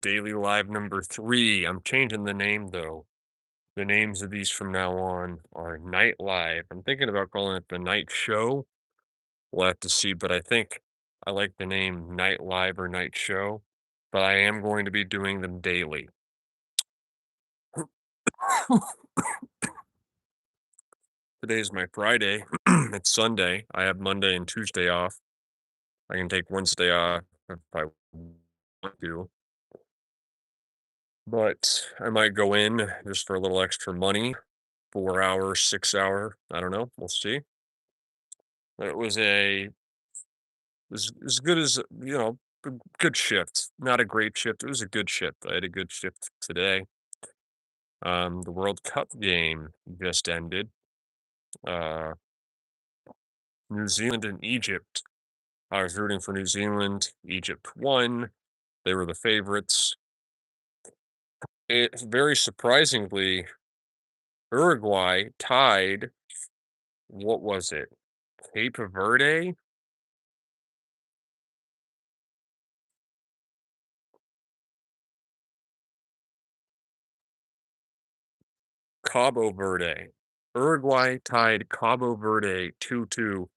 Daily Live number 3. I'm changing the name though. The names of these from now on are Night Live. I'm thinking about calling it the Night Show. We'll have to see, but I think I like the name Night Live or Night Show. But I am going to be doing them daily. Today's my Friday. It's Sunday. I have Monday and Tuesday off. I can take Wednesday off if I want to. But I might go in just for a little extra money, 4 hour, 6 hour. I don't know. We'll see. But it was as good as good shift. Not a great shift. It was a good shift. I had a good shift today. The World Cup game just ended. Uh, New Zealand and Egypt. I was rooting for New Zealand. Egypt won. They were the favorites. It very surprisingly, Uruguay tied. What was it? Cape Verde? Cabo Verde. Uruguay tied Cabo Verde 2-2,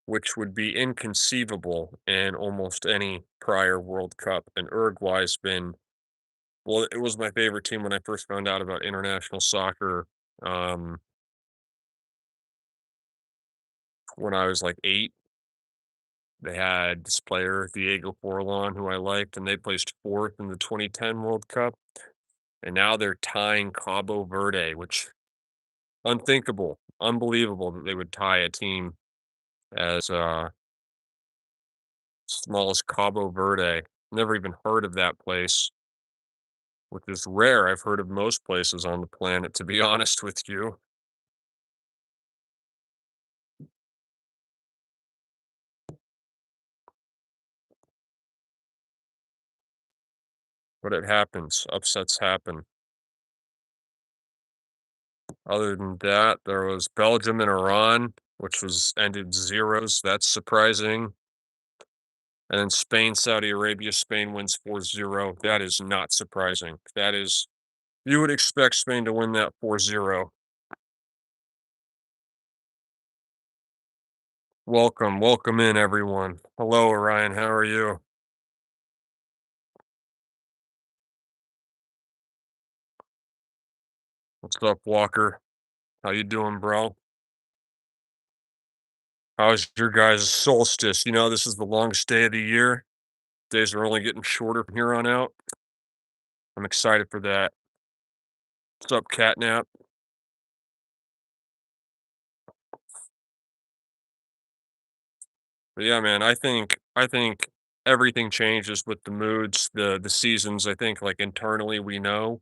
which would be inconceivable in almost any prior World Cup. And Uruguay's been, well, it was my favorite team when I first found out about international soccer um, when I was like 8. They had this player, Diego Forlan, who I liked, and they placed fourth in the 2010 World Cup. And now they're tying Cabo Verde, which unthinkable, unbelievable that they would tie a team as small as Cabo Verde. Never even heard of that place, which is rare. I've heard of most places on the planet, to be honest with you. But it happens. Upsets happen. Other than that, there was Belgium and Iran, which was ended zeros. That's surprising. And then Spain, Saudi Arabia. Spain wins 4-0. That is not surprising. That is, you would expect Spain to win that 4-0. Welcome, welcome in everyone. Hello, Orion. How are you? What's up, Walker? How you doing, bro? How's your guys' solstice? You know, this is the longest day of the year. Days are only getting shorter from here on out. I'm excited for that. What's up, Catnap? But yeah, man, I think everything changes with the moods, the seasons. I think like internally we know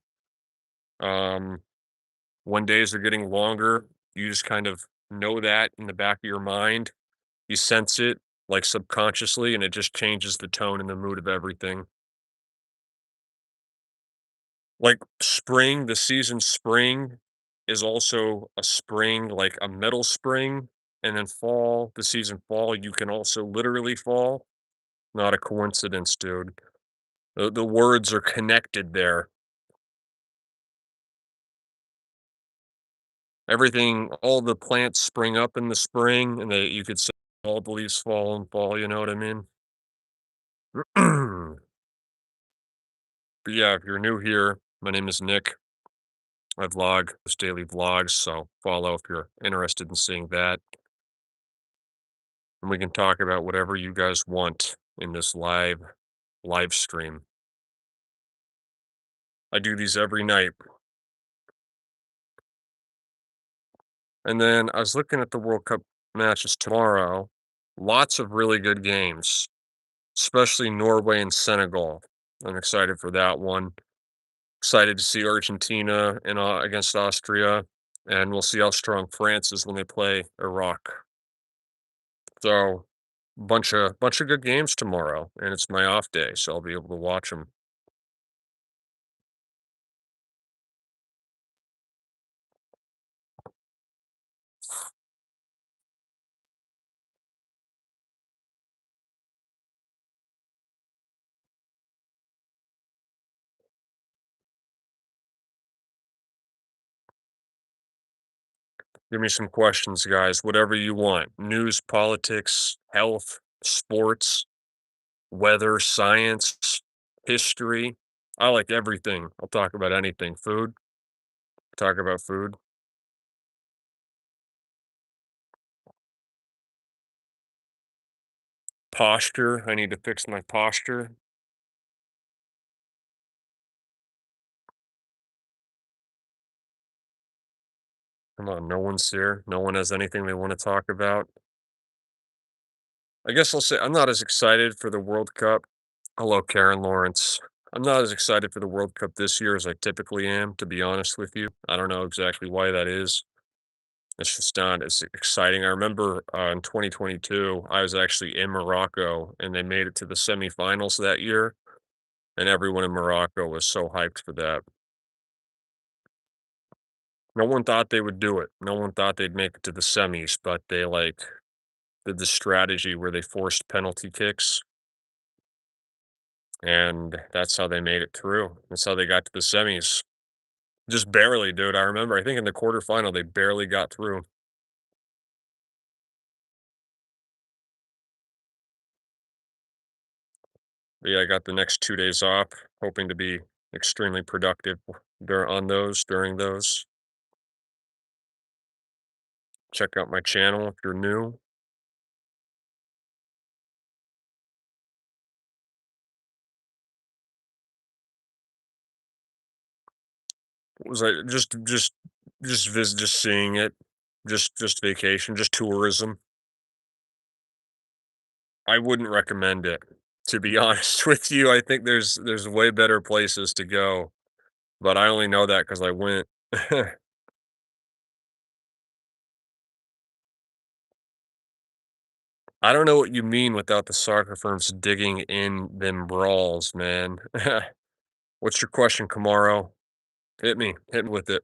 um when days are getting longer. You just kind of know that in the back of your mind. You sense it like subconsciously and it just changes the tone and the mood of everything. Like spring, the season spring is also a spring, like a metal spring, and then fall, the season fall, you can also literally fall. Not a coincidence, dude. The words are connected there. Everything, all the plants spring up in the spring, and you could say all the leaves fall in fall. You know what I mean? But yeah, if you're new here, my name is Nick. I vlog, this daily vlogs, so follow if you're interested in seeing that. And we can talk about whatever you guys want in this live stream. I do these every night. And then I was looking at the World Cup matches tomorrow. Lots of really good games, especially Norway and Senegal. I'm excited for that one. Excited to see Argentina against Austria, and we'll see how strong France is when they play Iraq. So, bunch of good games tomorrow, and it's my off day, so I'll be able to watch them. Give me some questions, guys. Whatever you want. News, politics, health, sports, weather, science, history. I like everything. I'll talk about anything. Food. Talk about food. Posture. I need to fix my posture. Come on, no one's here. No one has anything they want to talk about. I guess I'll say I'm not as excited for the World Cup. Hello, Karen Lawrence. I'm not as excited for the World Cup this year as I typically am, to be honest with you. I don't know exactly why that is. It's just not as exciting. I remember in 2022, I was actually in Morocco and they made it to the semifinals that year, and everyone in Morocco was so hyped for that. No one thought they would do it. No one thought they'd make it to the semis, but they like did the strategy where they forced penalty kicks, and that's how they made it through. That's how they got to the semis. Just barely, dude. I remember. I think in the quarterfinal they barely got through. But yeah, I got the next 2 days off, hoping to be extremely productive during those. Check out my channel if you're new. Was I just seeing it, just vacation, just tourism. I wouldn't recommend it, to be honest with you. I think there's way better places to go, but I only know that because I went. I don't know what you mean without the soccer firms digging in them brawls, man. What's your question, Kamaro? Hit me. Hit me with it.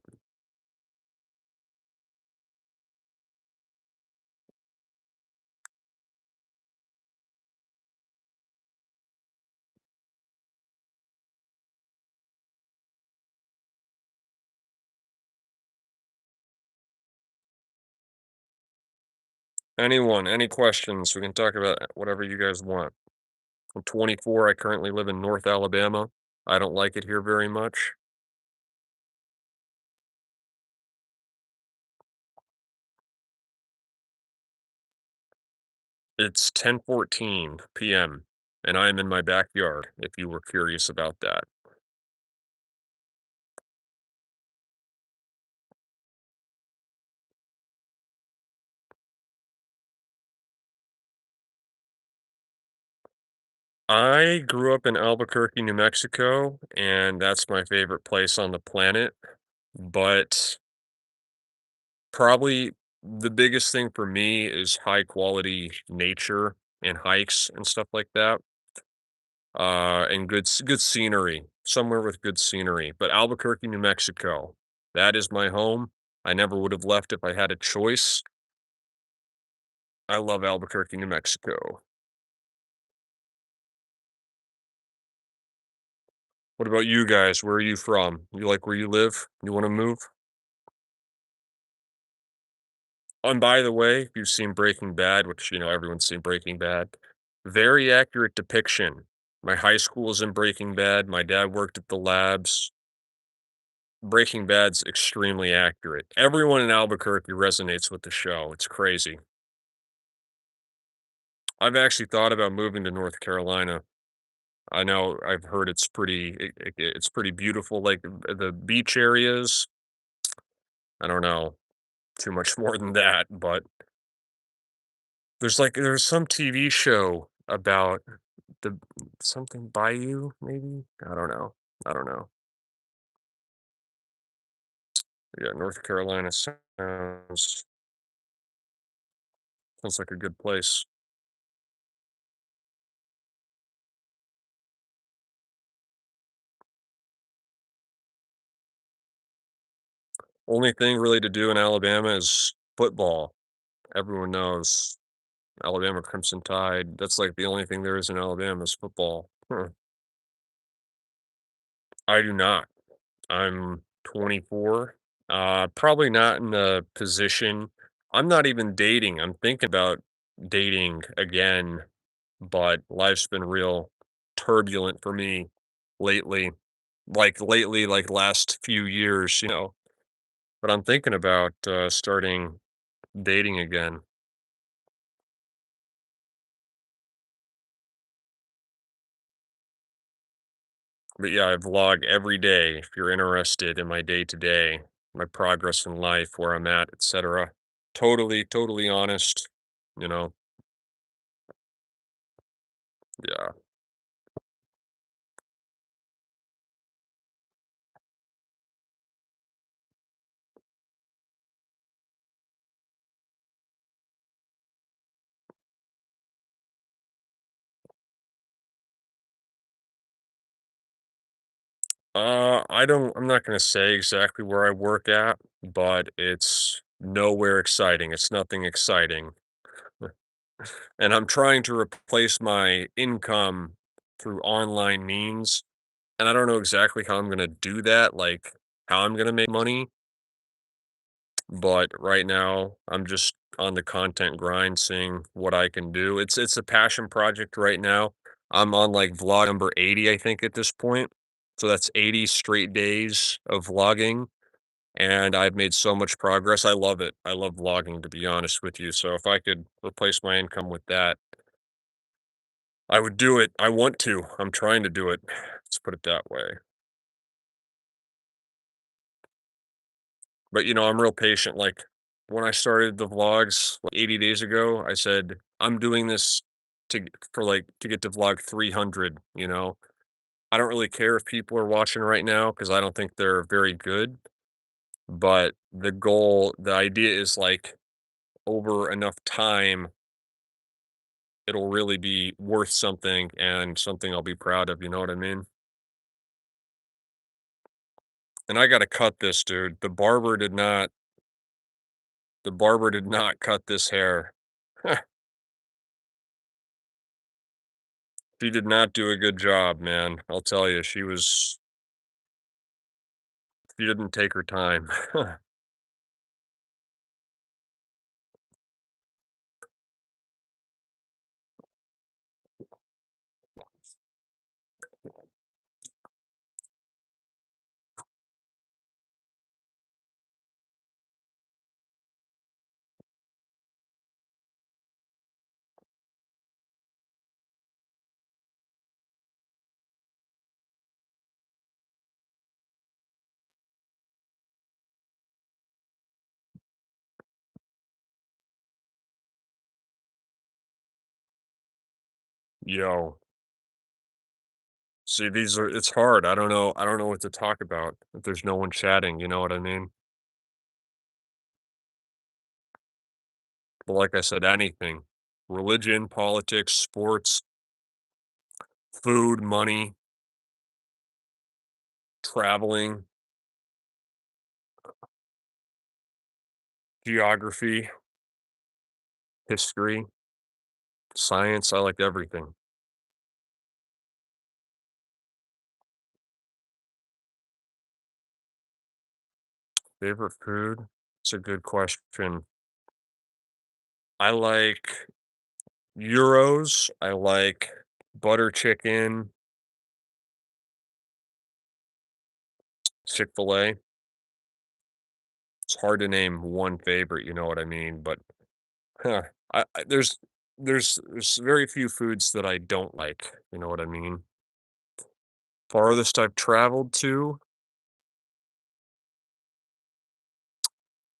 Anyone, any questions? We can talk about whatever you guys want. I'm 24. I currently live in North Alabama. I don't like it here very much. It's 10:14 p.m. and I am in my backyard, if you were curious about that. I grew up in Albuquerque, New Mexico, and that's my favorite place on the planet. But probably the biggest thing for me is high quality nature and hikes and stuff like that. And good scenery, somewhere with good scenery. But Albuquerque, New Mexico, that is my home. I never would have left if I had a choice. I love Albuquerque, New Mexico. What about you guys? Where are you from? You like where you live? You want to move? And by the way, if you've seen Breaking Bad, which everyone's seen Breaking Bad, very accurate depiction. My high school is in Breaking Bad. My dad worked at the labs. Breaking Bad's extremely accurate. Everyone in Albuquerque resonates with the show. It's crazy. I've actually thought about moving to North Carolina. I know I've heard it's pretty beautiful, like the beach areas. I don't know too much more than that, but there's some TV show about the something Bayou, maybe? I don't know. I don't know. Yeah, North Carolina sounds like a good place. Only thing really to do in Alabama is football. Everyone knows Alabama Crimson Tide. That's like the only thing there is in Alabama is football. Huh. I do not. I'm 24. Probably not in a position. I'm not even dating. I'm thinking about dating again, but life's been real turbulent for me lately. Like lately, like last few years, But I'm thinking about starting dating again. But yeah, I vlog every day if you're interested in my day to day, my progress in life, where I'm at, etc. Totally, totally honest, you know. Yeah. I'm not gonna say exactly where I work at, but it's nowhere exciting. It's nothing exciting. And I'm trying to replace my income through online means, and I don't know exactly how I'm gonna do that, like how I'm gonna make money, but right now I'm just on the content grind, seeing what I can do. It's a passion project right now. I'm on like vlog number 80, I think, at this point. So that's 80 straight days of vlogging, and I've made so much progress. I love it. I love vlogging, to be honest with you. So if I could replace my income with that, I would do it. I want to. I'm trying to do it. Let's put it that way. But I'm real patient. Like when I started the vlogs like 80 days ago, I said, I'm doing this to get to vlog 300. I don't really care if people are watching right now because I don't think they're very good. But the idea is like over enough time, it'll really be worth something and something I'll be proud of. You know what I mean? And I got to cut this, dude. The barber did not cut this hair. She did not do a good job, man. I'll tell you, she didn't take her time. Yo, see, it's hard. I don't know what to talk about if there's no one chatting, you know what I mean? But like I said, anything. Religion, politics, sports, food, money, traveling, geography, history, science, I like everything. Favorite food? It's a good question. I like Euros. I like butter chicken, Chick-fil-A. It's hard to name one favorite, you know what I mean? But huh, there's very few foods that I don't like, you know what I mean? Farthest I've traveled to,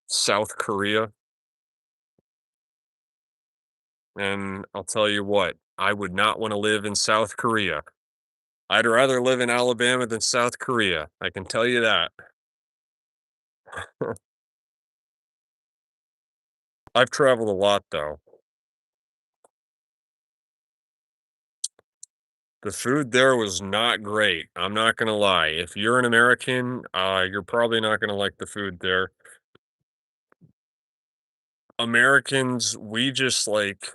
South Korea, and I'll tell you what, I would not want to live in South Korea. I'd rather live in Alabama than South Korea. I can tell you that. I've traveled a lot though. The food there was not great. I'm not gonna lie. If you're an American, you're probably not gonna like the food there. Americans, we just like,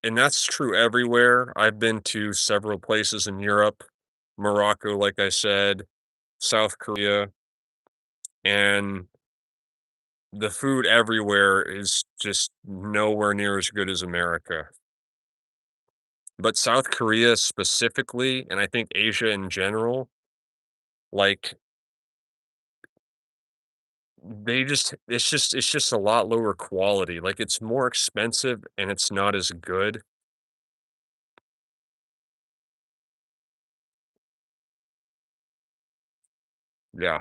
and that's true everywhere. I've been to several places in Europe, Morocco, like I said, South Korea, and The food everywhere is just nowhere near as good as America. But South Korea specifically, and I think Asia in general, like, it's just a lot lower quality, like, it's more expensive and it's not as good. Yeah.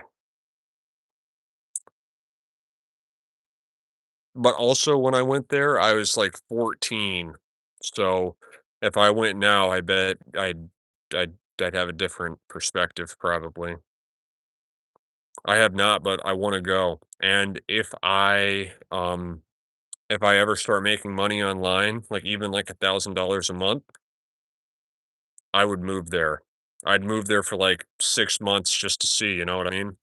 But also when I went there, I was, like, 14, so if I went now, I bet I'd have a different perspective probably. I have not, but I wanna go, and if I ever start making money online, like, even, like, $1,000 a month, I would move there. I'd move there for, like, 6 months just to see, you know what I mean?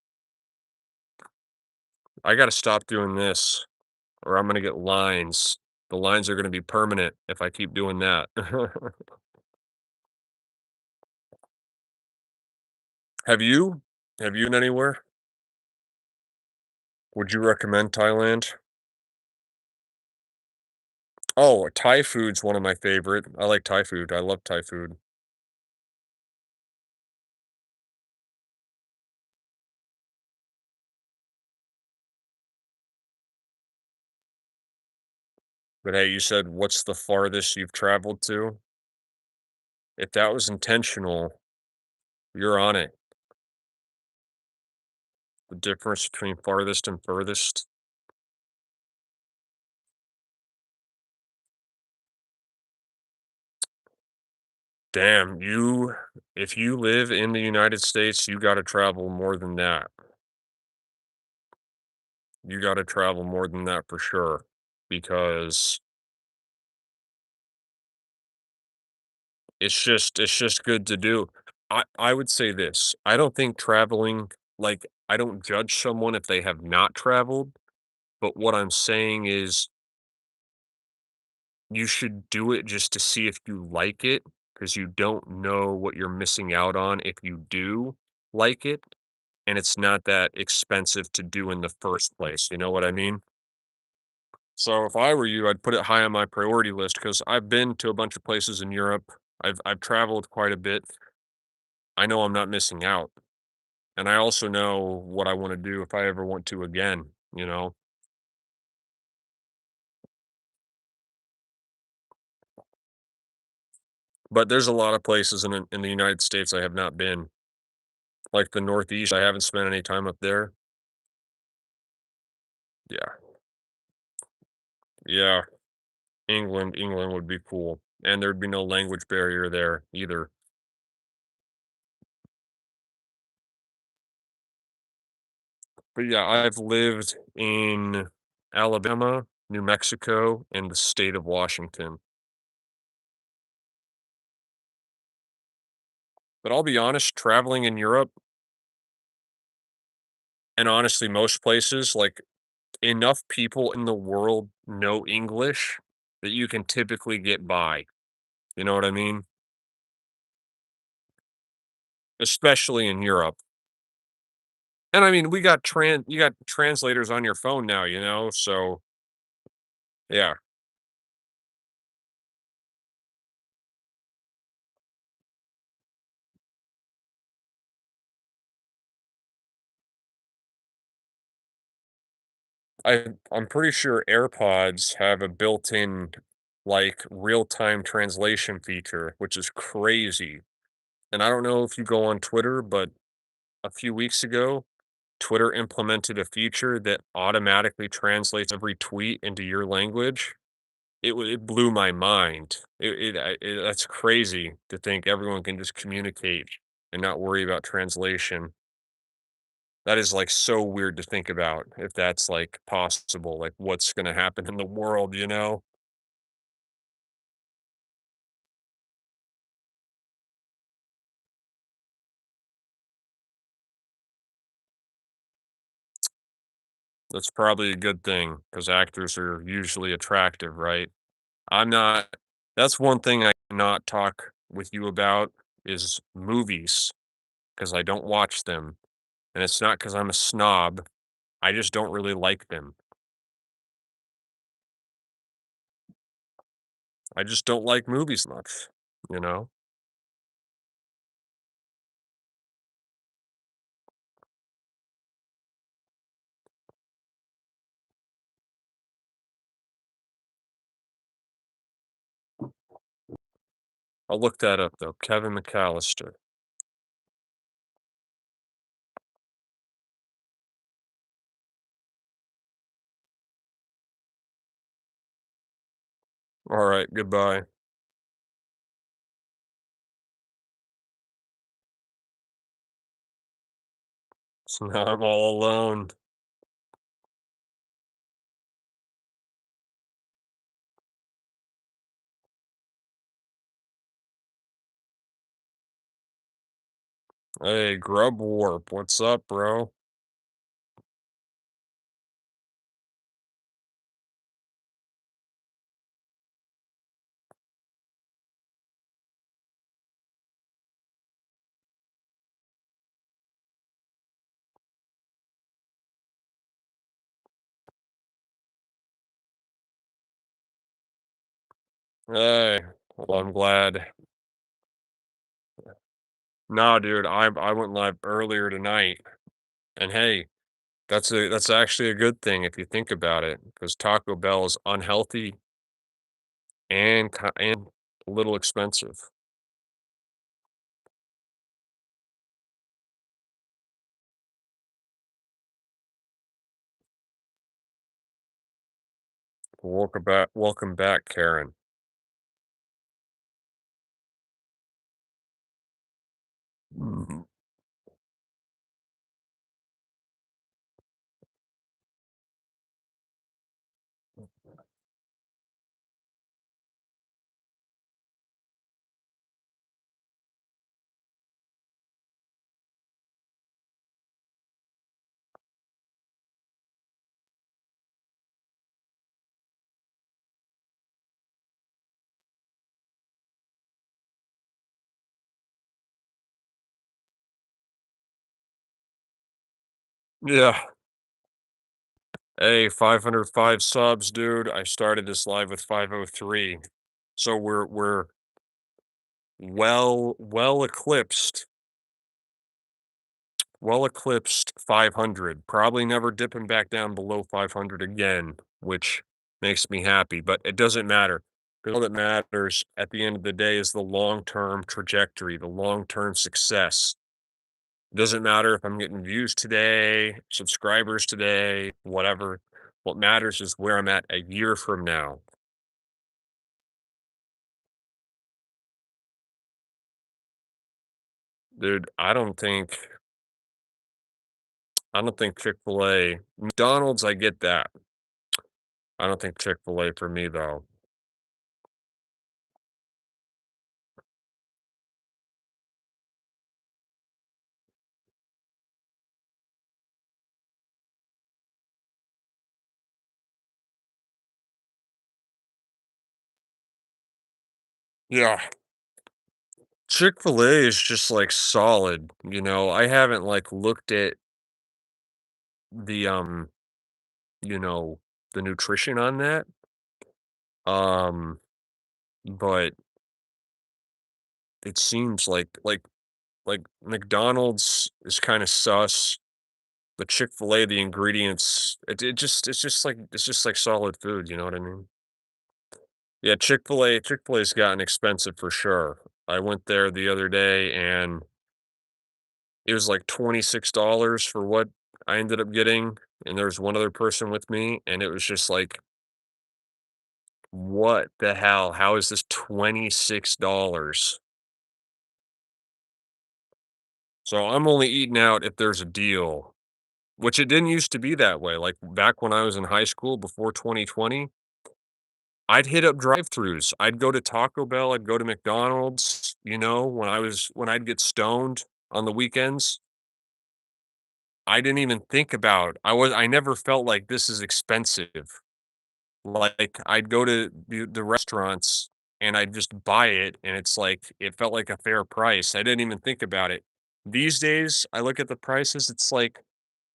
I gotta stop doing this, or I'm gonna get lines. The lines are gonna be permanent if I keep doing that. Have you? Have you been anywhere? Would you recommend Thailand? Oh, Thai food's one of my favorite. I like Thai food. I love Thai food. But hey, you said what's the farthest you've traveled to? If that was intentional, you're on it. The difference between farthest and furthest. Damn, if you live in the United States, you gotta travel more than that. You gotta travel more than that for sure, because it's just good to do. I would say this, I don't think traveling like, I don't judge someone if they have not traveled, but what I'm saying is you should do it just to see if you like it, because you don't know what you're missing out on if you do like it, and it's not that expensive to do in the first place, you know what I mean? So if I were you, I'd put it high on my priority list because I've been to a bunch of places in Europe. I've traveled quite a bit. I know I'm not missing out. And I also know what I want to do if I ever want to again, you know. But there's a lot of places in the United States I have not been. Like the Northeast, I haven't spent any time up there. Yeah. Yeah. England would be cool. And there'd be no language barrier there either. But yeah, I've lived in Alabama, New Mexico, and the state of Washington. But I'll be honest, traveling in Europe and honestly most places, like enough people in the world know English that you can typically get by. You know what I mean? Especially in Europe. And I mean, you got translators on your phone now, you know? So, yeah. I'm pretty sure AirPods have a built-in like real-time translation feature, which is crazy. And I don't know if you go on Twitter, but a few weeks ago, Twitter implemented a feature that automatically translates every tweet into your language. It blew my mind. That's crazy to think everyone can just communicate and not worry about translation. That is, like, so weird to think about if that's, like, possible, like, what's gonna happen in the world, you know? That's probably a good thing because actors are usually attractive, right? I'm not That's one thing I cannot talk with you about is movies because I don't watch them, and it's not because 'cause I'm a snob, I just don't really like them. I just don't like movies much, you know? I'll look that up though. Kevin McAllister. All right, goodbye. So now I'm all alone. Hey, Grub Warp, what's up, bro? Hey, well, I'm glad. No, dude, I went live earlier tonight, and hey, that's actually a good thing if you think about it, because Taco Bell is unhealthy and a little expensive. Welcome back, Karen. Mhm. Yeah. Hey, 505 subs, dude. I started this live with 503. So we're well eclipsed 500. Probably never dipping back down below 500 again, which makes me happy, but it doesn't matter. 'Cause all that matters at the end of the day is the long-term trajectory, the long-term success. It doesn't matter if I'm getting views today, subscribers today, whatever. What matters is where I'm at a year from now. Dude, I don't think Chick-fil-A McDonald's, I get that. I don't think Chick-fil-A for me though. Yeah. Chick-fil-A is just like solid, I haven't like looked at the you know, the nutrition on that. Um, but it seems like McDonald's is kind of sus. But Chick-fil-A, the ingredients, it's just like solid food, you know what I mean? Yeah, Chick-fil-A's gotten expensive for sure. I went there the other day and it was like $26 for what I ended up getting, and there was one other person with me, and it was just like, "What the hell? How is this $26?" So I'm only eating out if there's a deal, which it didn't used to be that way. Like back when I was in high school before 2020, I'd hit up drive-throughs. I'd go to Taco Bell, I'd go to McDonald's, when I'd get stoned on the weekends. I didn't even think about I never felt like this is expensive. Like, I'd go to the restaurants and I'd just buy it, and it's like it felt like a fair price. I didn't even think about it. These days, I look at the prices, it's like,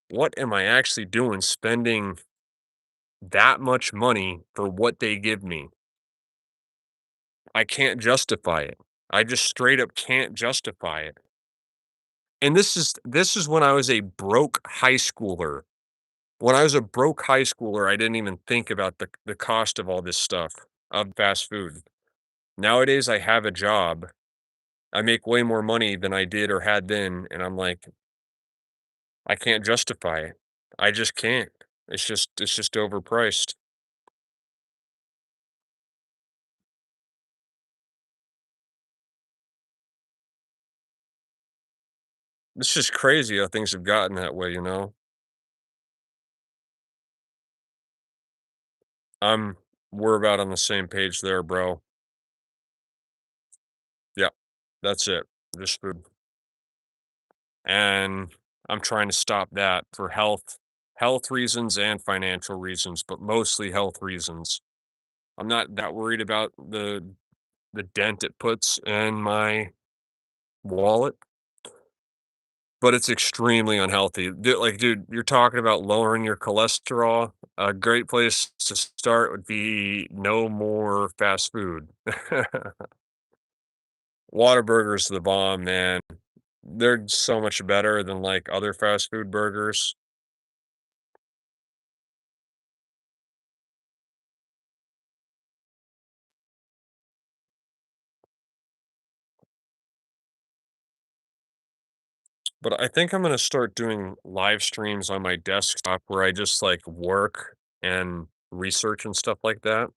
"What am I actually doing spending that much money for what they give me?" I can't justify it. I just straight up can't justify it. And this is when I was a broke high schooler. When I was a broke high schooler, I didn't even think about the cost of all this stuff, of fast food. Nowadays, I have a job. I make way more money than I did or had then, and I'm like, I can't justify it. I just can't. It's just overpriced. It's just crazy how things have gotten that way, you know? I'm we're about on the same page there, bro. Yeah, that's it. Just food. And I'm trying to stop that for health reasons and financial reasons, but mostly health reasons. I'm not that worried about the dent it puts in my wallet, but it's extremely unhealthy. Like, dude, you're talking about lowering your cholesterol. A great place to start would be no more fast food. Whataburger's the bomb, man. They're so much better than like other fast food burgers. But I think I'm gonna start doing live streams on my desktop where I just like work and research and stuff like that.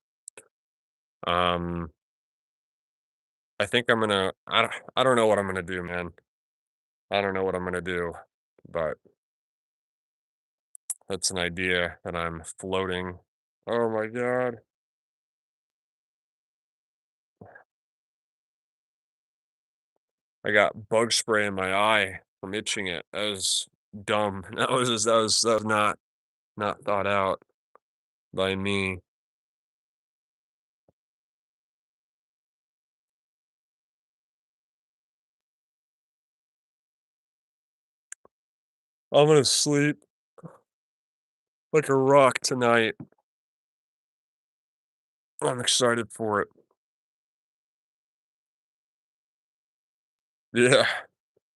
Um, I think I'm gonna. I don't know what I'm gonna do, man. I don't know what I'm gonna do, but that's an idea that I'm floating. Oh my god. I got bug spray in my eye from itching it. That was dumb. That was not thought out by me. I'm gonna sleep like a rock tonight. I'm excited for it. Yeah.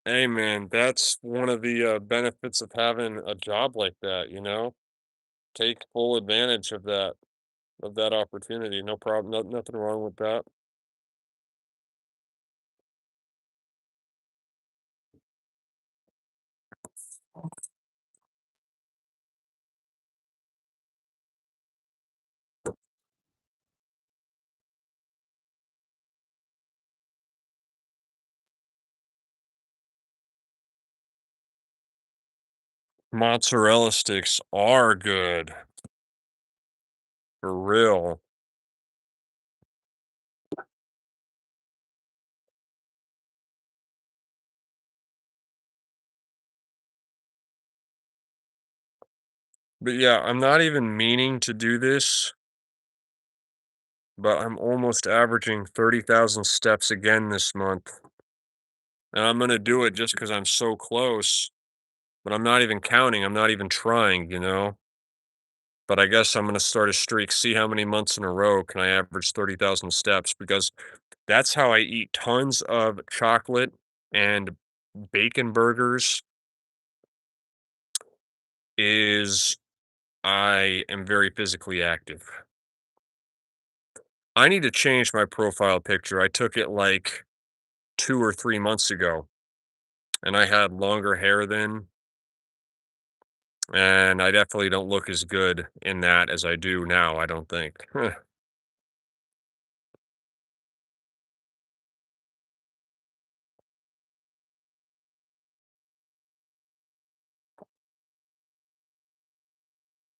Hey man, that's one of the benefits of having a job like that, you know? Take full advantage of that opportunity. No problem. Nothing wrong with that. Mozzarella sticks are good, for real. But yeah, I'm not even meaning to do this, but I'm almost averaging 30,000 steps again this month. And I'm gonna do it just because I'm so close, but I'm not even counting. I'm not even trying, you know? But I guess I'm gonna start a streak, see how many months in a row can I average 30,000 steps because that's how I eat tons of chocolate and bacon burgers is I am very physically active. I need to change my profile picture. I took it like 2 or 3 months ago, and I had longer hair then, and I definitely don't look as good in that as I do now, I don't think.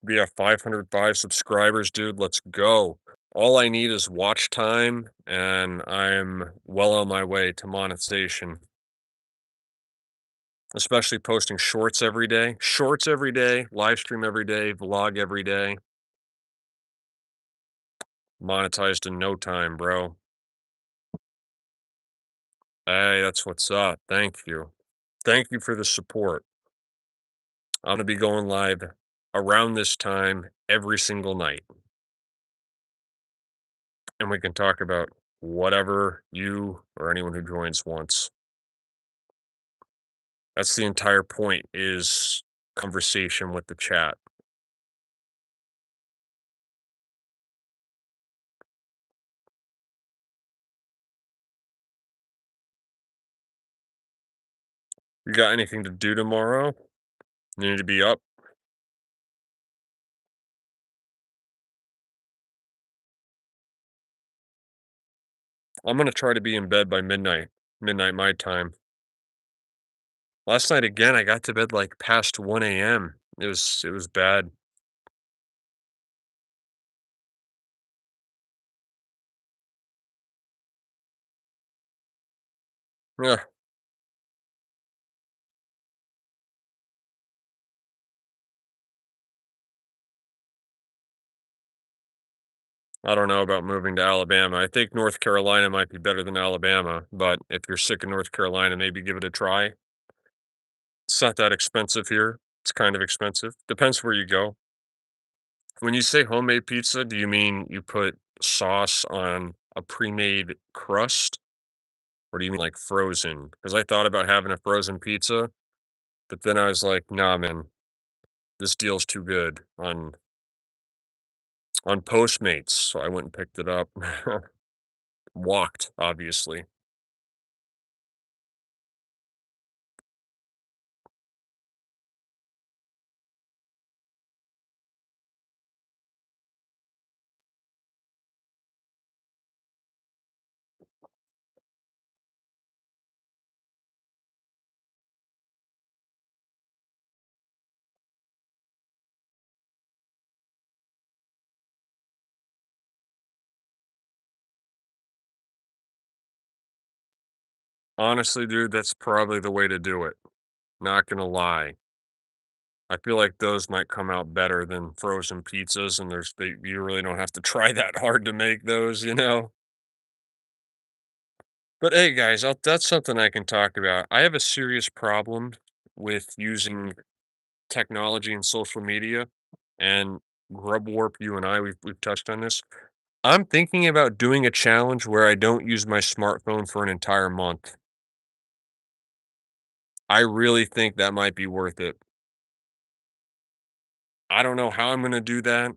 We have 505 subscribers, dude. Let's go. All I need is watch time, and I'm well on my way to monetization, especially posting shorts every day. Shorts every day, live stream every day, vlog every day. Monetized in no time, bro. Hey, that's what's up. Thank you. Thank you for the support. I'm gonna be going live around this time every single night, and we can talk about whatever you or anyone who joins wants. That's the entire point is conversation with the chat. You got anything to do tomorrow? You need to be up? I'm gonna try to be in bed by midnight. Midnight my time. Last night again, I got to bed like past 1 AM. It was bad. Yeah, I don't know about moving to Alabama. I think North Carolina might be better than Alabama, but if you're sick of North Carolina, maybe give it a try. It's not that expensive here. It's kind of expensive. Depends where you go. When you say homemade pizza, do you mean you put sauce on a pre-made crust, or do you mean like frozen? Because I thought about having a frozen pizza, but then I was like, nah, man, this deal's too good on Postmates. So I went and picked it up. Walked, obviously. Honestly, dude, that's probably the way to do it. Not gonna lie. I feel like those might come out better than frozen pizzas, and you really don't have to try that hard to make those, you know? But hey, guys, that's something I can talk about. I have a serious problem with using technology and social media, and Grub Warp, you and we've touched on this. I'm thinking about doing a challenge where I don't use my smartphone for an entire month. I really think that might be worth it. I don't know how I'm gonna do that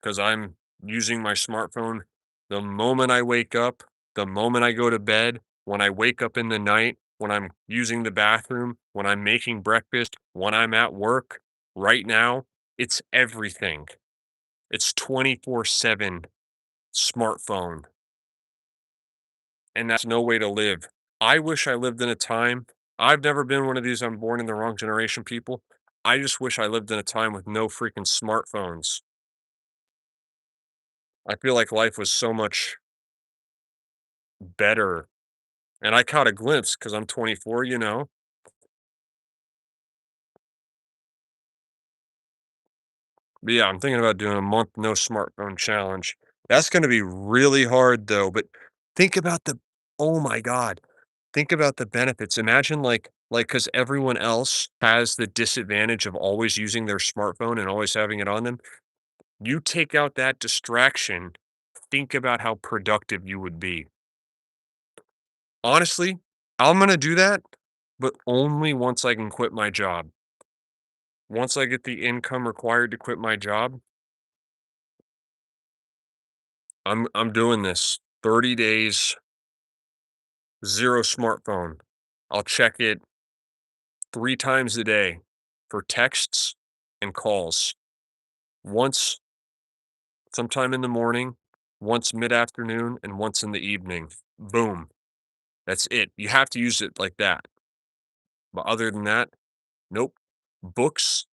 because I'm using my smartphone the moment I wake up, the moment I go to bed, when I wake up in the night, when I'm using the bathroom, when I'm making breakfast, when I'm at work. Right now, it's everything. It's 24/7 smartphone, and that's no way to live. I wish I lived in a time. I've never been one of these I'm born in the wrong generation people. I just wish I lived in a time with no freaking smartphones. I feel like life was so much better. And I caught a glimpse because 'cause I'm 24, you know? But yeah, I'm thinking about doing a month no smartphone challenge. That's gonna be really hard though, but think about the oh my god, think about the benefits. Imagine because everyone else has the disadvantage of always using their smartphone and always having it on them. You take out that distraction, think about how productive you would be. Honestly, I'm gonna do that, but only once I can quit my job. Once I get the income required to quit my job, I'm doing this. 30 days, 0 smartphone. I'll check it 3 times a day for texts and calls. Once sometime in the morning, once mid-afternoon, and once in the evening. Boom. That's it. You have to use it like that. But other than that, nope. Books,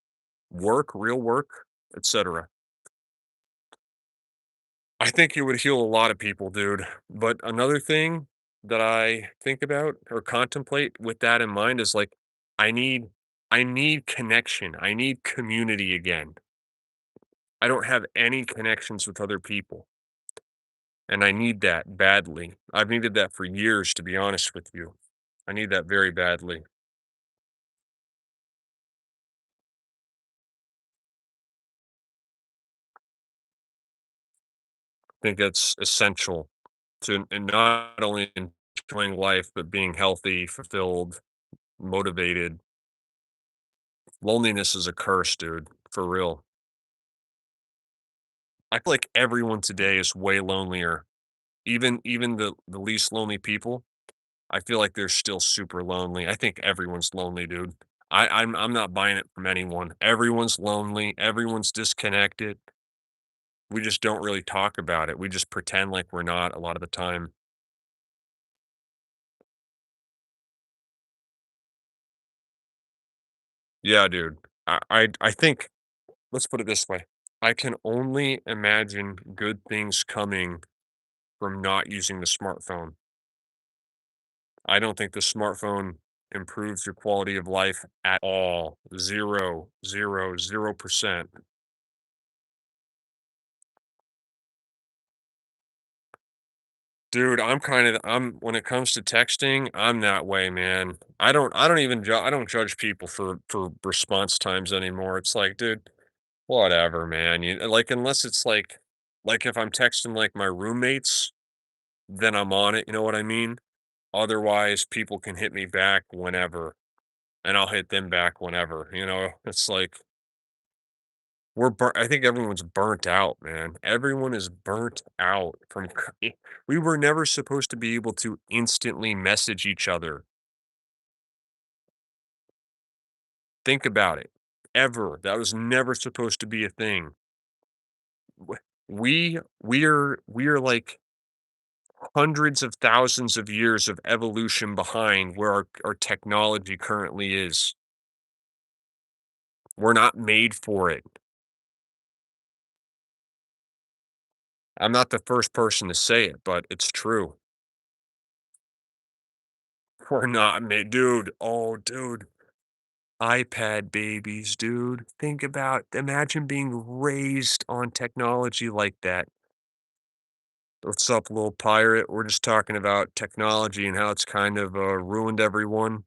work, real work, etc. I think it would heal a lot of people, dude. But another thing that I think about or contemplate with that in mind is like I need I need connection. I need community again. I don't have any connections with other people, and I need that badly. I've needed that for years, to be honest with you. I need that very badly. I think that's essential. to and not only enjoying life, but being healthy, fulfilled, motivated. Loneliness is a curse, dude, for real. I feel like everyone today is way lonelier. Even the least lonely people, I feel like they're still super lonely. I think everyone's lonely, dude. I'm not buying it from anyone. Everyone's lonely, everyone's disconnected. We just don't really talk about it. We just pretend like we're not a lot of the time. Yeah, dude. I think let's put it this way. I can only imagine good things coming from not using the smartphone. I don't think the smartphone improves your quality of life at all. 0, 0, 0%. Dude, I'm when it comes to texting, I'm that way, man. I don't judge people for response times anymore. It's like, dude, whatever, man. Like unless it's like if I'm texting like my roommates, then I'm on it, you know what I mean? Otherwise, people can hit me back whenever and I'll hit them back whenever, you know? It's like I think everyone's burnt out, man. Everyone is burnt out from we were never supposed to be able to instantly message each other. Think about it. Ever. That was never supposed to be a thing. W- we're like hundreds of thousands of years of evolution behind where our technology currently is. We're not made for it. I'm not the first person to say it, but it's true. We're not made, dude. Oh, dude. iPad babies, dude. Imagine being raised on technology like that. What's up, little pirate? We're just talking about technology and how it's kind of ruined everyone.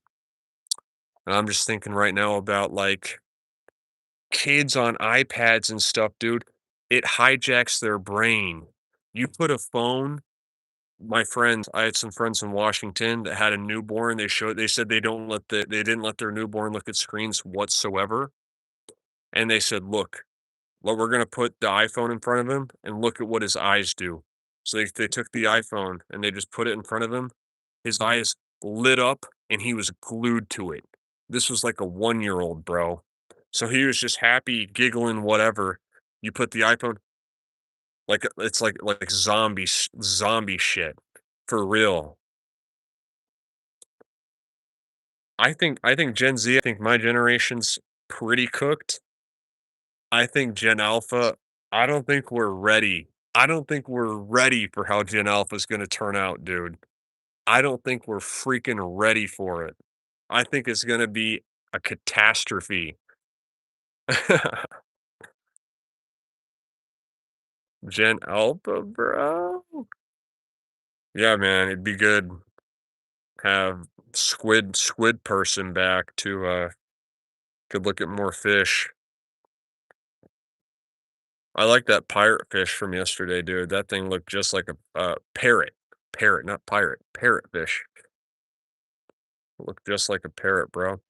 And I'm just thinking right now about like kids on iPads and stuff, dude. It hijacks their brain. You put a phone, I had some friends in Washington that had a newborn. They said they didn't let their newborn look at screens whatsoever. And they said, look, well, we're gonna put the iPhone in front of him and look at what his eyes do. So they took the iPhone and they just put it in front of him. His eyes lit up and he was glued to it. This was like a 1-year-old, bro. So he was just happy, giggling, whatever. You put the iPhone it's like zombie shit. For real. I think Gen Z, I think my generation's pretty cooked. I think Gen Alpha, I don't think we're ready. I don't think we're ready for how Gen Alpha is gonna turn out, dude. I don't think we're freaking ready for it. I think it's gonna be a catastrophe. Gen Alpha, bro? Yeah, man, it'd be good have squid person back to, could look at more fish. I like that pirate fish from yesterday, dude. That thing looked just like a, parrot. Parrot, not pirate. Parrot fish. Looked just like a parrot, bro.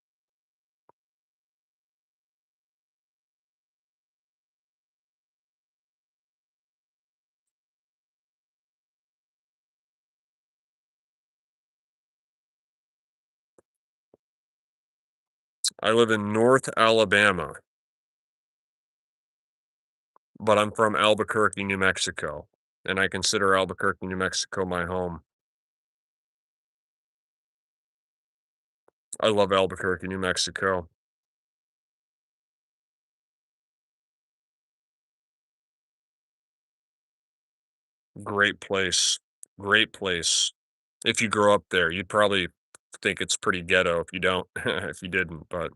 I live in North Alabama, but I'm from Albuquerque, New Mexico, and I consider Albuquerque, New Mexico my home. I love Albuquerque, New Mexico. Great place. Great place. If you grow up there, you'd probably think it's pretty ghetto if you don't, if you didn't, but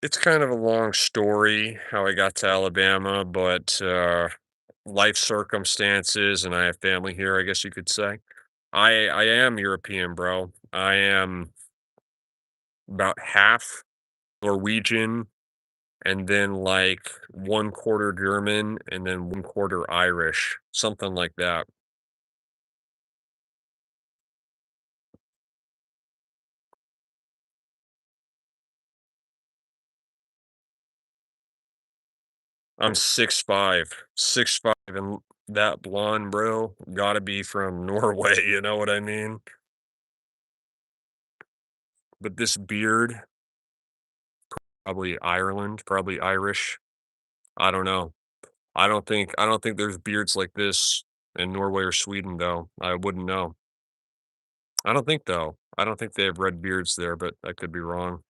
it's kind of a long story how I got to Alabama, but life circumstances and I have family here, I guess you could say. I am European, bro. I am about half Norwegian and then like 1/4 German and then 1/4 Irish, something like that. I'm 6'5", 6'5", and that blonde, bro, gotta be from Norway, you know what I mean? But this beard, probably Ireland, probably Irish. I don't know. I don't think there's beards like this in Norway or Sweden, though. I wouldn't know. I don't think, though. I don't think they have red beards there, but I could be wrong.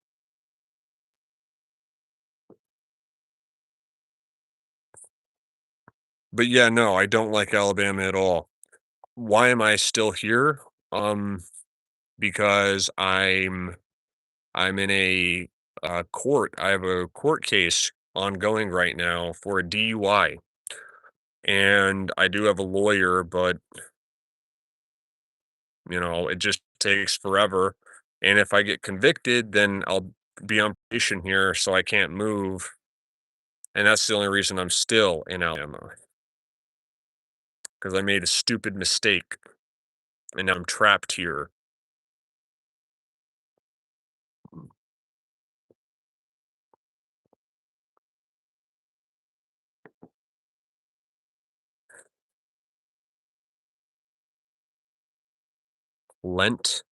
But yeah, no, I don't like Alabama at all. Why am I still here? Um, because I'm in a court. I have a court case ongoing right now for a DUI, and I do have a lawyer, but it just takes forever. And if I get convicted, then I'll be on probation here, so I can't move. And that's the only reason I'm still in Alabama because I made a stupid mistake, and now I'm trapped here. Lent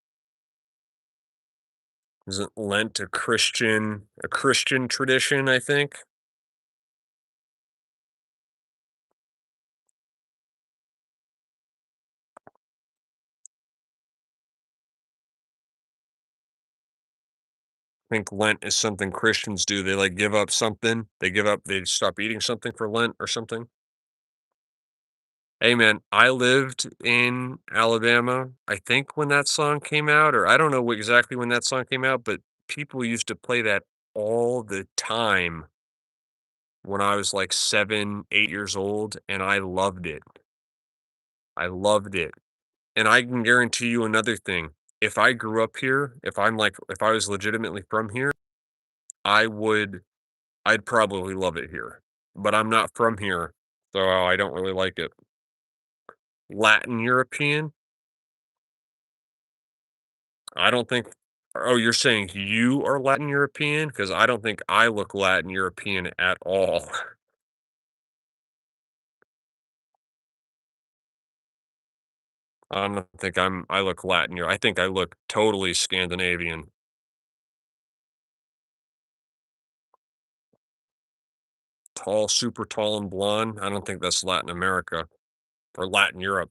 isn't Lent a Christian tradition? I think. I think Lent is something Christians do. They like give up something. They stop eating something for Lent or something. Hey man, I lived in Alabama, I think when that song came out, or I don't know exactly when that song came out, but people used to play that all the time when I was like 7, 8 years old, and I loved it. I loved it. And I can guarantee you another thing. If I grew up here, if I was legitimately from here, I would I'd probably love it here. But I'm not from here, so I don't really like it. Latin European? I don't think Oh, you're saying you are Latin European? Because I don't think I look Latin European at all. I don't think I look Latin Eu I think I look totally Scandinavian. Tall, super tall and blonde? I don't think that's Latin America or Latin Europe.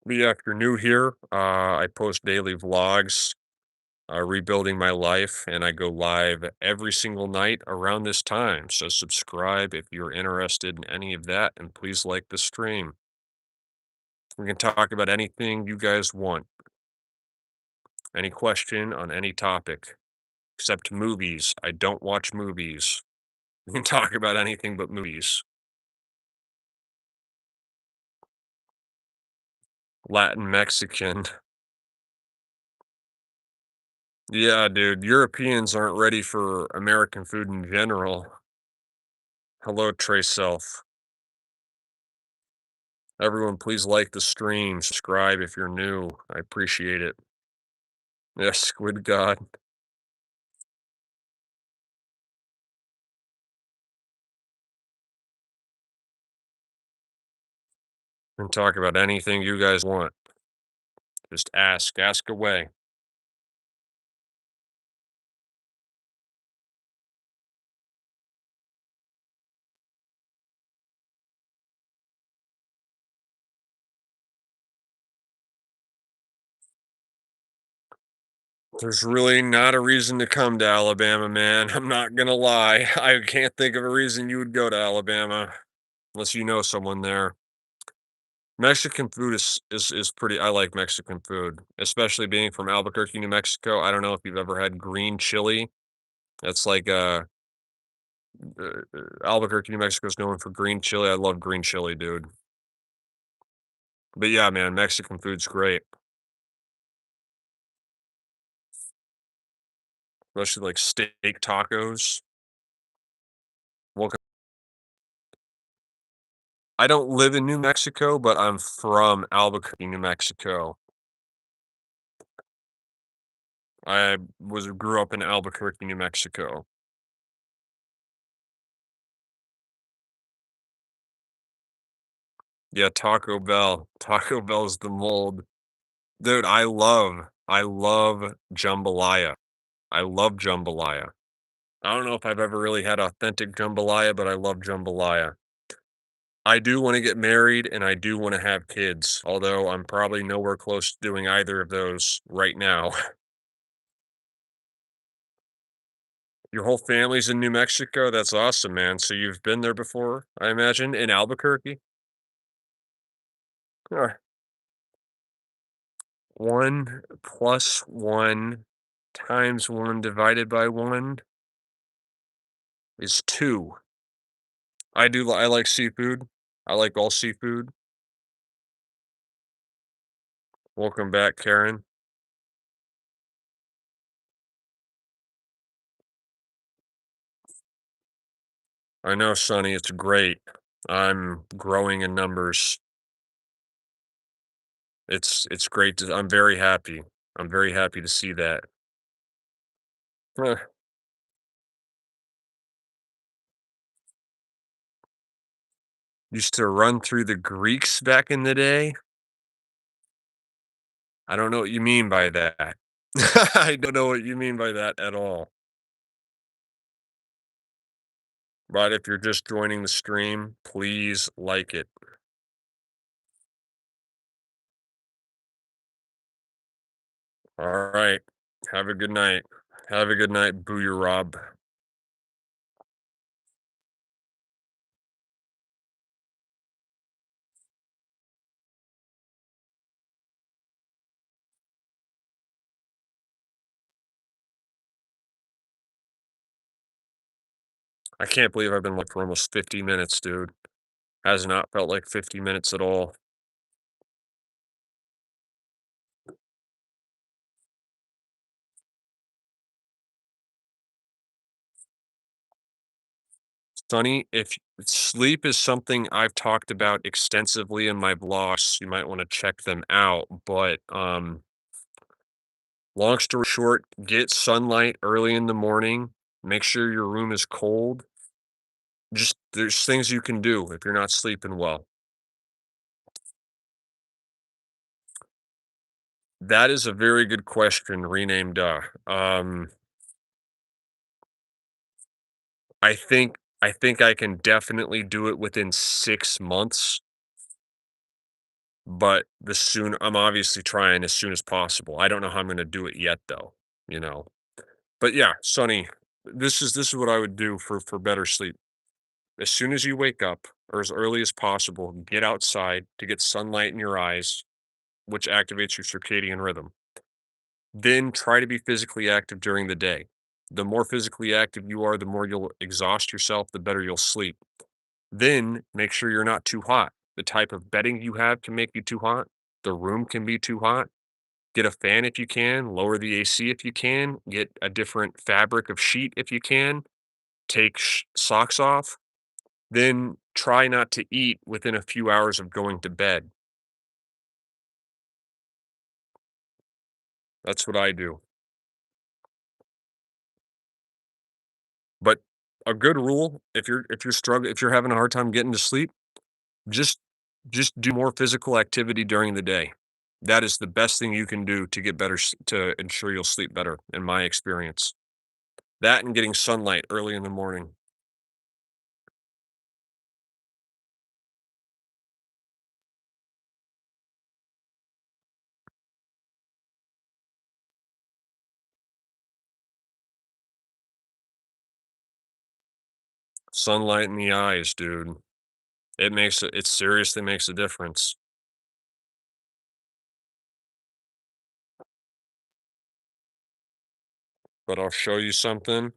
But yeah, if you're new here, I post daily vlogs, rebuilding my life, and I go live every single night around this time. So subscribe if you're interested in any of that, and please like the stream. We can talk about anything you guys want, any question on any topic, except movies. I don't watch movies. We can talk about anything but movies. Latin Mexican. Yeah, dude, Europeans aren't ready for American food in general. Hello, Trey Self. Everyone, please like the stream, subscribe if you're new. I appreciate it. Yes, Squid God. We can talk about anything you guys want. Just ask away. There's really not a reason to come to Alabama, man. I'm not gonna lie. I can't think of a reason you would go to Alabama unless you know someone there. Mexican food is pretty I like Mexican food, especially being from Albuquerque, New Mexico. I don't know if you've ever had green chili. That's like Albuquerque, New Mexico is known for green chili. I love green chili, dude. But yeah, man, Mexican food's great. especially like steak tacos. Well, I don't live in New Mexico, but I'm from Albuquerque, New Mexico. I was grew up in Albuquerque, New Mexico. Yeah, Taco Bell. Taco Bell's the mold. Dude, I love jambalaya. I love jambalaya. I don't know if I've ever really had authentic jambalaya, but I love jambalaya. I do wanna get married and I do wanna have kids, although I'm probably nowhere close to doing either of those right now. Your whole family's in New Mexico? That's awesome, man. So you've been there before, I imagine, in Albuquerque? Huh. 1 plus 1 times 1 divided by 1 is 2. I like seafood. I like all seafood. Welcome back, Karen. I know, Sonny, it's great. I'm growing in numbers. It's great to I'm very happy. I'm very happy to see that. Huh. Used to run through the Greeks back in the day? I don't know what you mean by that. I don't know what you mean by that at all. But if you're just joining the stream, please like it. All right. Have a good night. Have a good night, Booyah Rob. I can't believe I've been like for almost 50 minutes, dude. Has not felt like 50 minutes at all. Sonny, if sleep is something I've talked about extensively in my blogs, you might want to check them out. But long story short, get sunlight early in the morning. Make sure your room is cold. Just there's things you can do if you're not sleeping well. That is a very good question, renamed I think I can definitely do it within 6 months, but the soon I'm obviously trying as soon as possible. I don't know how I'm gonna do it yet though, you know. But yeah, Sonny, this is what I would do for better sleep. As soon as you wake up, or as early as possible, get outside to get sunlight in your eyes, which activates your circadian rhythm. Then try to be physically active during the day. The more physically active you are, the more you'll exhaust yourself, the better you'll sleep. Then make sure you're not too hot. The type of bedding you have can make you too hot. The room can be too hot. Get a fan if you can, lower the AC if you can, get a different fabric of sheet if you can, take socks off, then try not to eat within a few hours of going to bed. That's what I do. But a good rule, if you're struggling, if you're having a hard time getting to sleep, just just do more physical activity during the day. That is the best thing you can do to get better to ensure you'll sleep better in my experience. That and getting sunlight early in the morning. Sunlight in the eyes, dude. It seriously makes a difference. But I'll show you something.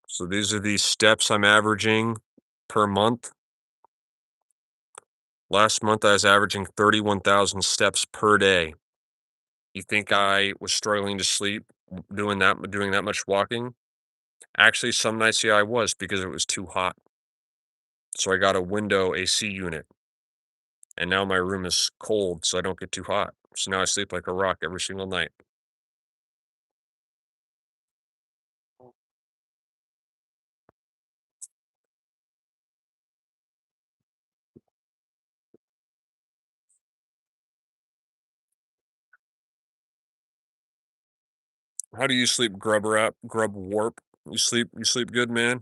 So these are the steps I'm averaging per month. Last month I was averaging 31,000 steps per day. You think I was struggling to sleep doing that much walking? Actually, some nights, yeah, I was because it was too hot. So I got a window AC unit, and now my room is cold, so I don't get too hot. So now I sleep like a rock every single night. How do you sleep, grub wrap, grub warp? You sleep good, man?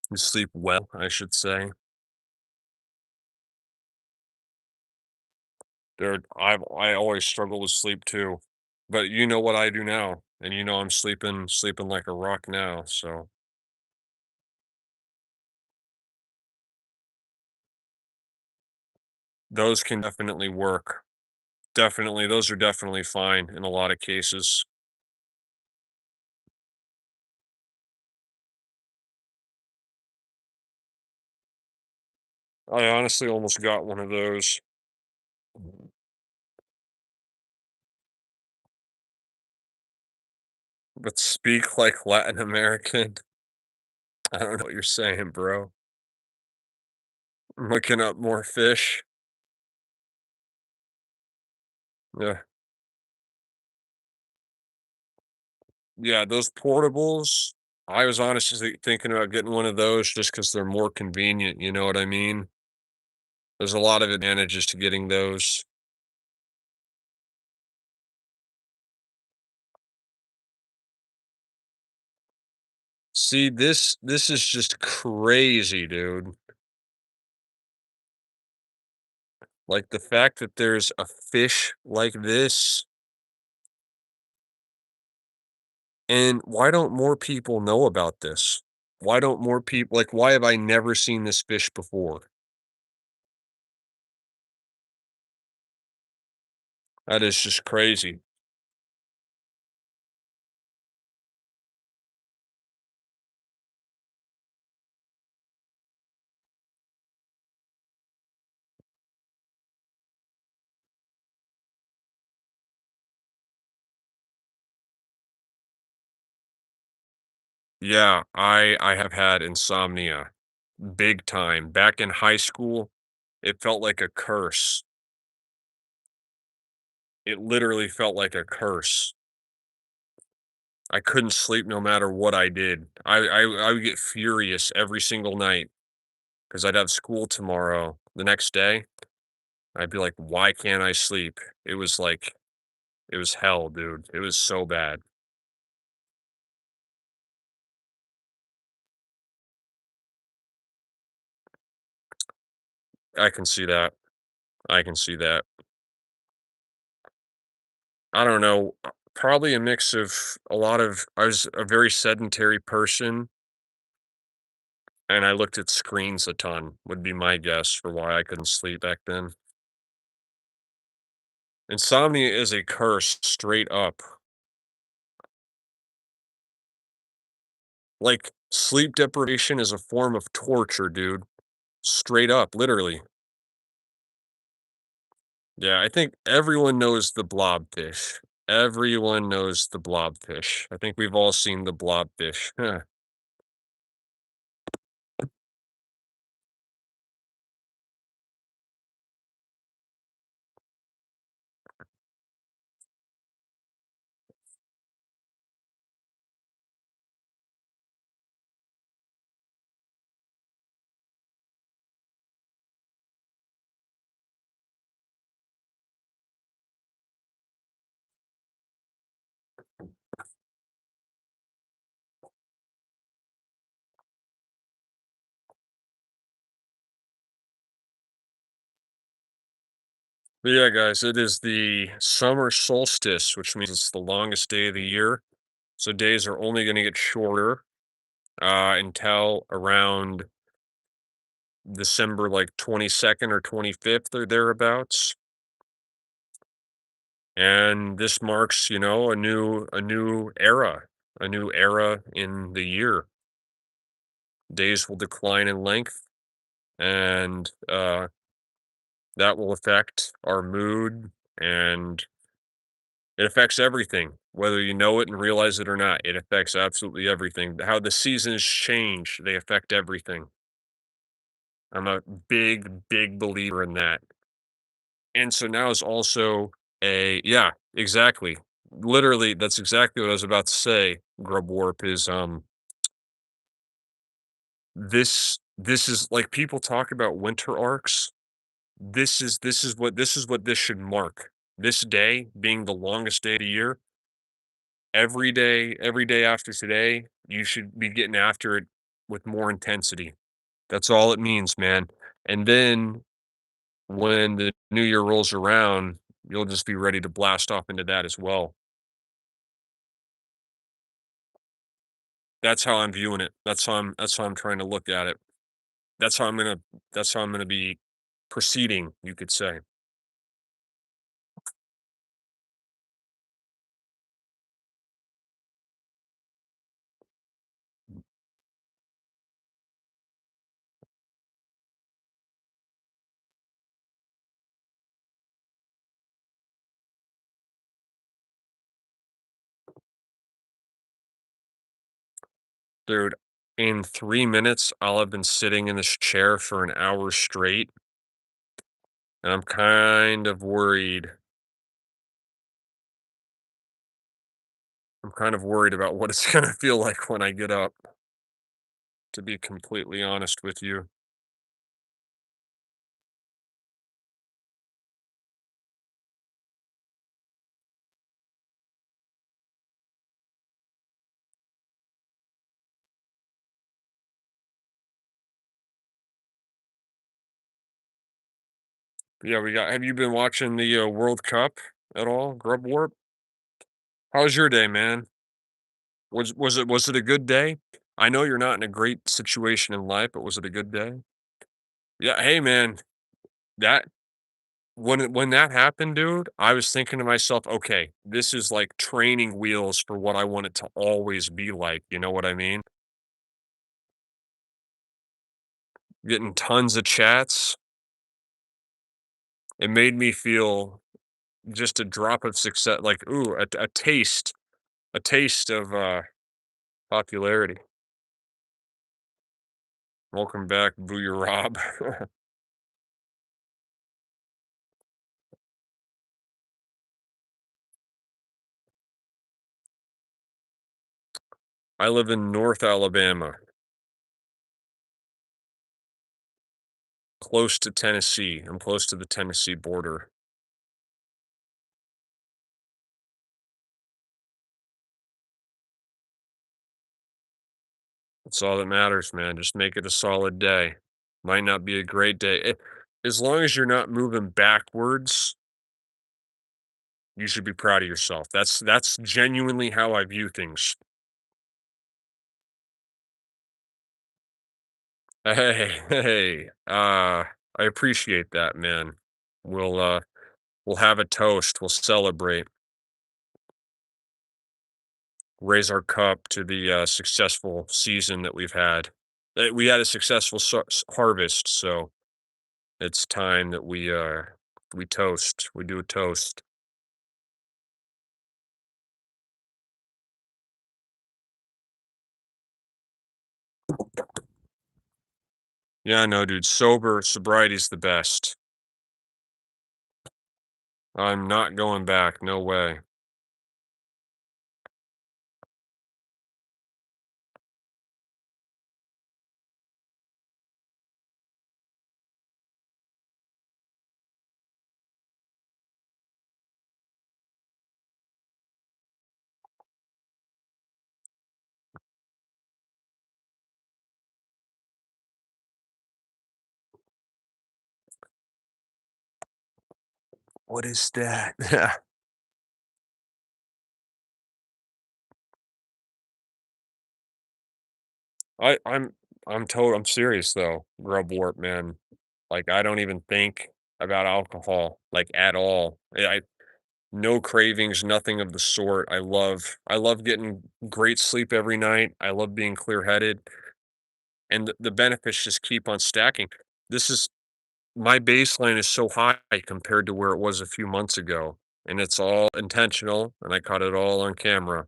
You sleep well, I should say. Dude, I always struggle with sleep too. But you know what I do now, and you know I'm sleeping like a rock now, so those can definitely work. Definitely, those are definitely fine in a lot of cases. I honestly almost got one of those. But speak like Latin American. I don't know what you're saying, bro. I'm looking up more fish. Yeah. Yeah, those portables, I was honestly thinking about getting one of those just because 'cause they're more convenient, you know what I mean? There's a lot of advantages to getting those. See, this is just crazy, dude. Like, the fact that there's a fish like this, and why don't more people know about this? Why don't more people like, why have I never seen this fish before? That is just crazy. Yeah, I have had insomnia, big time. Back in high school, it felt like a curse. It literally felt like a curse. I couldn't sleep no matter what I did. I would get furious every single night because 'cause I'd have school tomorrow the next day. I'd be like, "Why can't I sleep?" It was like it was hell, dude. It was so bad. I can see that. I can see that. I don't know, probably a mix of a lot of I was a very sedentary person, and I looked at screens a ton, would be my guess for why I couldn't sleep back then. Insomnia is a curse straight up. Like, sleep deprivation is a form of torture, dude. Straight up, literally. Yeah, I think everyone knows the blobfish. Everyone knows the blobfish. I think we've all seen the blobfish. But yeah, guys, it is the summer solstice, which means it's the longest day of the year. So days are only going to get shorter until around December like 22nd or 25th or thereabouts. And this marks, a new era in the year. Days will decline in length, and that will affect our mood, and it affects everything, whether you know it and realize it or not. It affects absolutely everything. How the seasons change, they affect everything. I'm a big, big believer in that. And so now is also yeah, exactly. Literally, that's exactly what I was about to say. Grub Warp is this is like people talk about winter arcs. This is what this should mark. This day being the longest day of the year, every day after today, you should be getting after it with more intensity. That's all it means, man. And then when the new year rolls around, you'll just be ready to blast off into that as well. That's how I'm viewing it. That's how I'm trying to look at it. That's how I'm gonna that's how I'm gonna be proceeding, you could say. Dude, in 3 minutes, I'll have been sitting in this chair for an hour straight, and I'm kind of worried. I'm kind of worried about what it's gonna feel like when I get up, to be completely honest with you. Yeah, we got have you been watching the, World Cup at all, Grub Warp? How was your day, man? Was it a good day? I know you're not in a great situation in life, but was it a good day? Yeah, hey, man, that when that happened, dude, I was thinking to myself, "Okay, this is like training wheels for what I want it to always be like," you know what I mean? Getting tons of chats, it made me feel just a drop of success, like, ooh, a taste of, popularity. Welcome back, Booyah Rob. I live in North Alabama, close to Tennessee. I'm close to the Tennessee border. That's all that matters, man. Just make it a solid day. Might not be a great day. As long as you're not moving backwards, you should be proud of yourself. That's genuinely how I view things. Hey, I appreciate that, man. We'll have a toast. We'll celebrate. Raise our cup to the successful season that we've had. We had a successful harvest, so it's time that we toast. We do a toast. Yeah, no, dude. Sobriety's the best. I'm not going back. No way. What is that? Yeah. I'm serious though, Grub Warp, man. Like I don't even think about alcohol like at all. No cravings, nothing of the sort. I love getting great sleep every night. I love being clear-headed, and the benefits just keep on stacking. This is My baseline is so high compared to where it was a few months ago, and it's all intentional, and I caught it all on camera.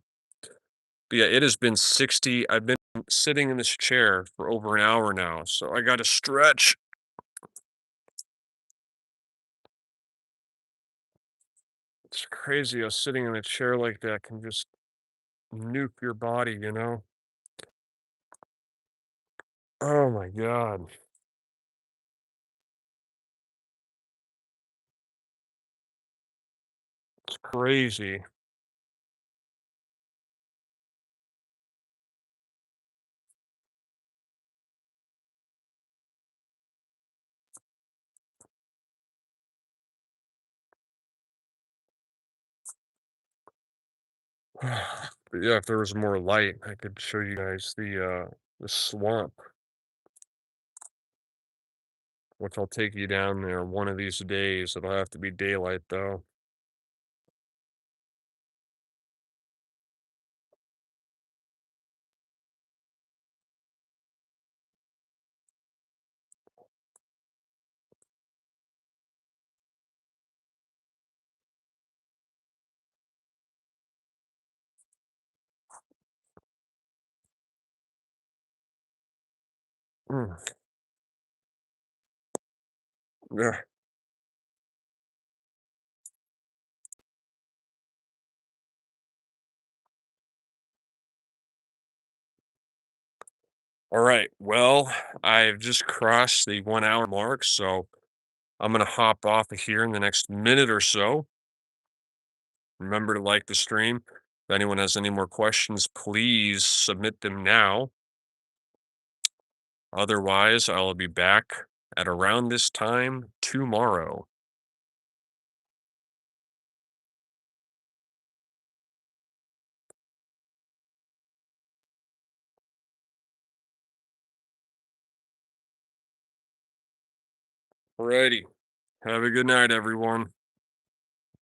But yeah, it has been 60. I've been sitting in this chair for over an hour now, so I gotta stretch. It's crazy how sitting in a chair like that can just nuke your body, you know? Oh my god. It's crazy. But yeah, if there was more light, I could show you guys the swamp, which I'll take you down there one of these days. It'll have to be daylight though. Mm, yeah. All right. Well, I've just crossed the 1 hour mark, so I'm gonna hop off of here in the next minute or so. Remember to like the stream. If anyone has any more questions, please submit them now. Otherwise, I'll be back at around this time tomorrow. Alrighty. Have a good night, everyone.